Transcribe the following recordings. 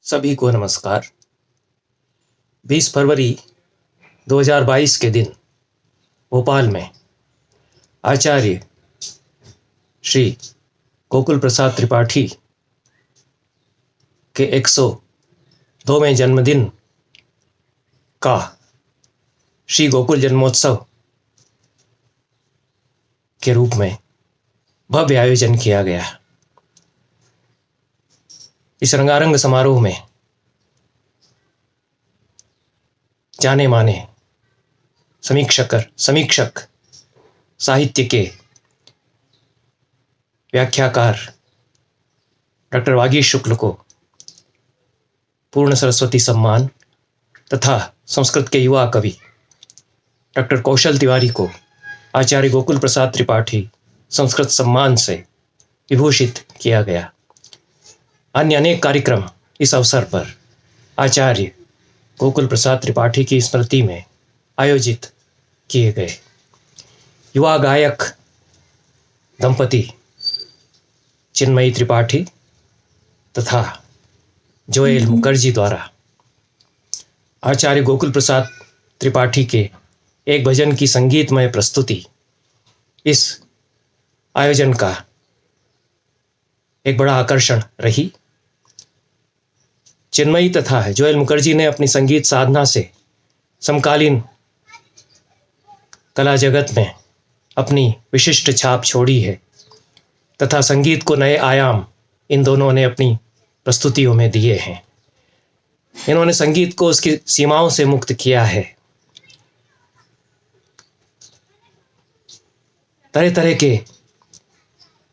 सभी को नमस्कार। 20 फरवरी 2022 के दिन भोपाल में आचार्य श्री गोकुल प्रसाद त्रिपाठी के 102वें जन्मदिन का श्री गोकुल जन्मोत्सव के रूप में भव्य आयोजन किया गया। इस रंगारंग समारोह में जाने माने समीक्षक साहित्य के व्याख्याकार डॉक्टर वागीश शुक्ल को पूर्ण सरस्वती सम्मान तथा संस्कृत के युवा कवि डॉक्टर कौशल तिवारी को आचार्य गोकुल प्रसाद त्रिपाठी संस्कृत सम्मान से विभूषित किया गया। अन्य अनेक कार्यक्रम इस अवसर पर आचार्य गोकुल प्रसाद त्रिपाठी की स्मृति में आयोजित किए गए। युवा गायक दंपति चिन्मयी त्रिपाठी तथा जोएल मुखर्जी द्वारा आचार्य गोकुल प्रसाद त्रिपाठी के एक भजन की संगीतमय प्रस्तुति इस आयोजन का एक बड़ा आकर्षण रही। चिन्मयी तथा जोएल मुखर्जी ने अपनी संगीत साधना से समकालीन कला जगत में अपनी विशिष्ट छाप छोड़ी है तथा संगीत को नए आयाम इन दोनों ने अपनी प्रस्तुतियों में दिए हैं। इन्होंने संगीत को उसकी सीमाओं से मुक्त किया है। तरह तरह के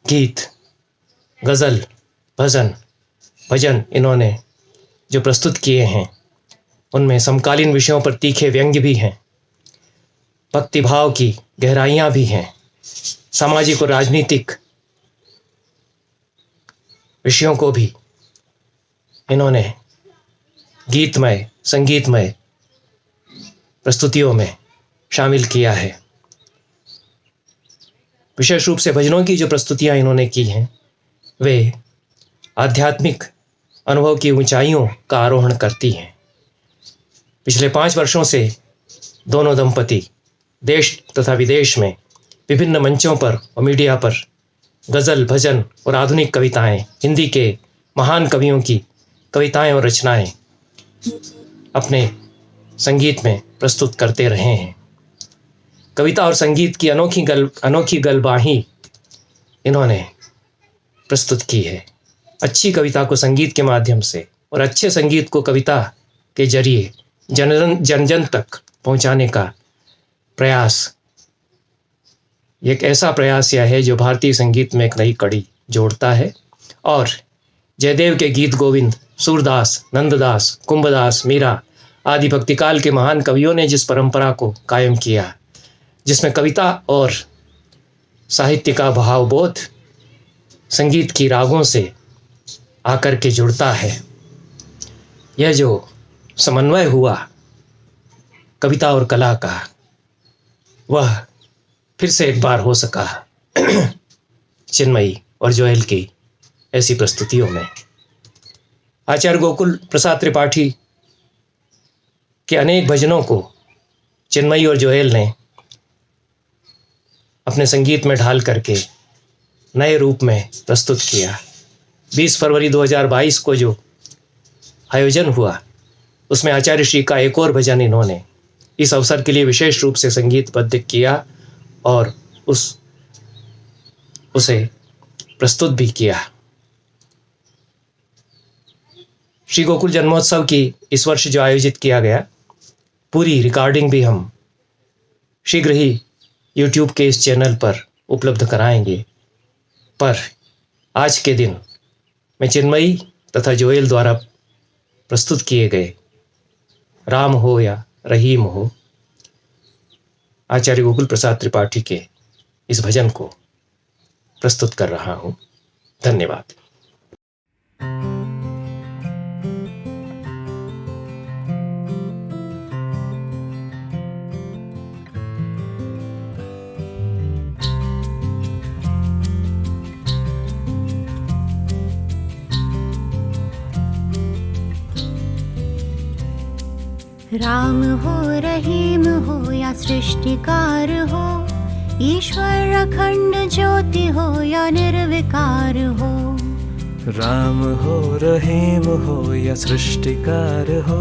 गीत, गज़ल, भजन इन्होंने जो प्रस्तुत किए हैं उनमें समकालीन विषयों पर तीखे व्यंग्य भी हैं, भक्तिभाव की गहराइयाँ भी हैं, सामाजिक और राजनीतिक विषयों को भी इन्होंने गीतमय संगीतमय प्रस्तुतियों में शामिल किया है। विशेष रूप से भजनों की जो प्रस्तुतियाँ इन्होंने की हैं वे आध्यात्मिक अनुभव की ऊंचाइयों का आरोहण करती हैं। पिछले 5 वर्षों से दोनों दंपति देश तथा विदेश में विभिन्न मंचों पर और मीडिया पर गज़ल, भजन और आधुनिक कविताएं, हिंदी के महान कवियों की कविताएं और रचनाएं अपने संगीत में प्रस्तुत करते रहे हैं। कविता और संगीत की अनोखी गलबाही इन्होंने प्रस्तुत की है। अच्छी कविता को संगीत के माध्यम से और अच्छे संगीत को कविता के जरिए जन तक पहुंचाने का प्रयास एक ऐसा प्रयास यह है जो भारतीय संगीत में एक नई कड़ी जोड़ता है। और जयदेव के गीत गोविंद, सूरदास, नंददास, कुंभदास, मीरा आदि भक्तिकाल के महान कवियों ने जिस परंपरा को कायम किया, जिसमें कविता और साहित्य का भावबोध संगीत की रागों से आकर के जुड़ता है, यह जो समन्वय हुआ कविता और कला का, वह फिर से एक बार हो सका चिन्मयी और जोएल की ऐसी प्रस्तुतियों में। आचार्य गोकुल प्रसाद त्रिपाठी के अनेक भजनों को चिन्मयी और जोएल ने अपने संगीत में ढाल करके नए रूप में प्रस्तुत किया। 20 फरवरी 2022 को जो आयोजन हुआ उसमें आचार्य श्री का एक और भजन इन्होंने इस अवसर के लिए विशेष रूप से संगीतबद्ध किया और उसे प्रस्तुत भी किया। श्री गोकुल जन्मोत्सव की इस वर्ष जो आयोजित किया गया, पूरी रिकॉर्डिंग भी हम शीघ्र ही YouTube के इस चैनल पर उपलब्ध कराएंगे। पर आज के दिन मैं चिन्मयी तथा जोएल द्वारा प्रस्तुत किए गए राम हो या रहीम हो आचार्य गोकुल प्रसाद त्रिपाठी के इस भजन को प्रस्तुत कर रहा हूँ। धन्यवाद। राम हो रहीम हो या सृष्टिकार हो, ईश्वर अखंड ज्योति हो या निर्विकार हो। राम हो रहीम हो या सृष्टिकार हो,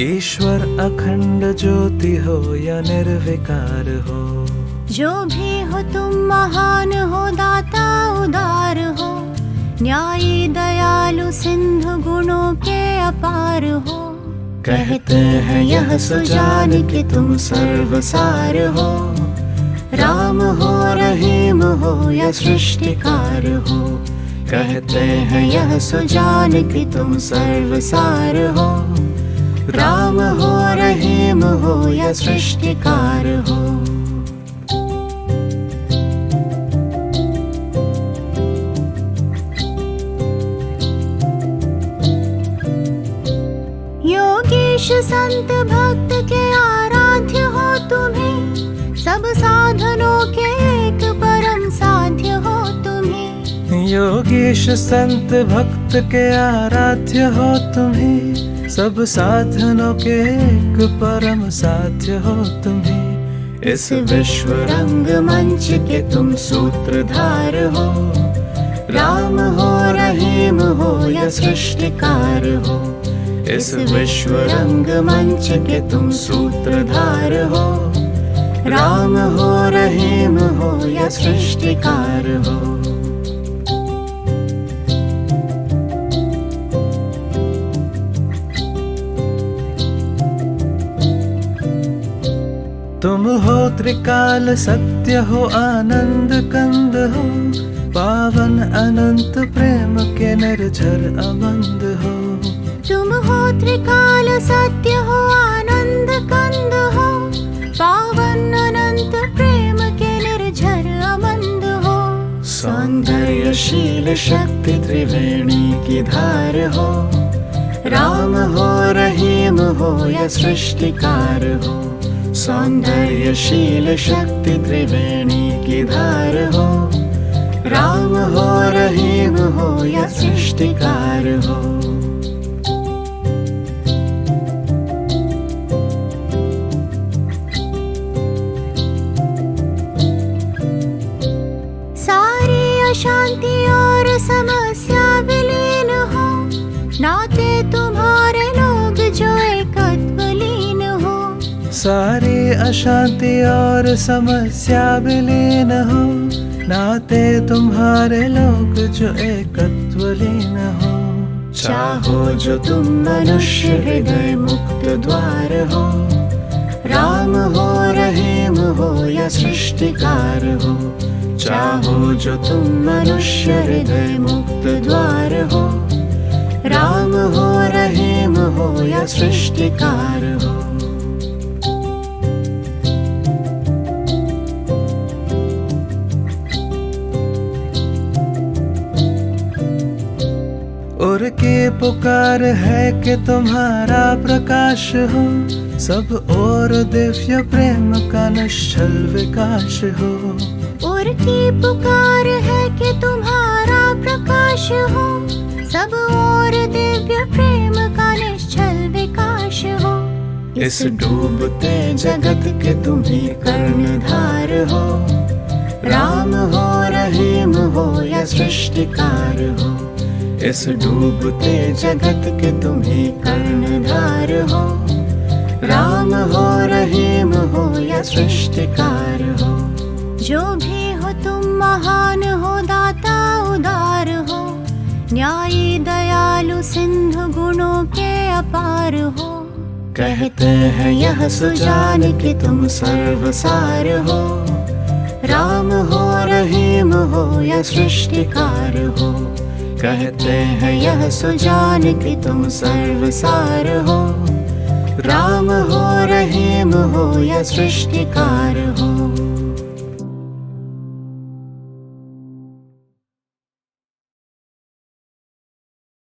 ईश्वर अखंड ज्योति हो या निर्विकार हो। जो भी हो तुम महान हो, दाता उदार हो, न्यायी दयालु सिंधु गुणों के अपार हो। कहते हैं यह सुजान कि तुम सर्वसार हो। राम हो रहीम हो या सृष्टिकार हो, कहते हैं यह सुजान कि तुम सर्वसार हो। राम हो रहीम हो या सृष्टिकार हो। योगीश संत भक्त के आराध्य हो तुम्हें, सब साधनों के एक परम साध्य हो तुम्हें। योगीश संत भक्त के आराध्य हो तुम्हें, सब साधनों के एक परम साध्य हो तुम्हें। इस विश्व रंग मंच के तुम सूत्रधार हो। राम हो रहीम हो या सृष्टिकार हो, इस विश्व रंग मंच के तुम सूत्रधार हो। राम हो रहीम हो या सृष्टिकार हो। तुम हो त्रिकाल सत्य हो, आनंद कंद हो, पावन अनंत प्रेम के निर्झर अबंध हो। तुम हो त्रिकाल सत्य हो, आनंद कंद हो, पावन अनंत प्रेम के निर्झर अबंध हो। सौंदर्यशील शक्ति त्रिवेणी की धार हो। राम हो रहीम हो या सृष्टिकार हो, सौंदर्यशील शक्ति त्रिवेणी की धार हो। राम हो रहीम हो या सृष्टिकार हो। शांति और समस्या विलीन हो, नाते तुम्हारे लोग जो एकत्व लीन हो। सारी अशांति और समस्या विलीन हो, नाते तुम्हारे लोग जो एकत्व लीन हो। चाहो जो तुम मनुष्य हृदय मुक्त द्वार हो। राम हो रहीम हो या सृष्टिकार हो, चाहो जो तुम मनुष्य हृदय मुक्त द्वार हो। राम हो रहीम हो या सृष्टिकार हो। और के पुकार है कि तुम्हारा प्रकाश हो, सब और दिव्य प्रेम का निश्चल विकास हो। और की पुकार है कि तुम्हारा प्रकाश हो, सब और दिव्य प्रेम का निश्चल विकास हो। इस डूबते जगत के तुम ही कर्णधार हो। राम हो रहीम हो या सृष्टिकार हो, इस डूबते जगत के तुम ही कर्णधार हो। राम हो रहीम हो या सृष्टिकार हो। जो भी हो तुम महान हो, दाता उदार हो, न्यायी दयालु सिंधु गुणों के अपार हो। कहते हैं यह सुजान कि तुम सर्वसार हो। राम हो रहीम हो या सृष्टिकार हो, कहते हैं यह सुजान कि तुम सर्वसार हो। राम हो रहीम हो या सृष्टिकार हो।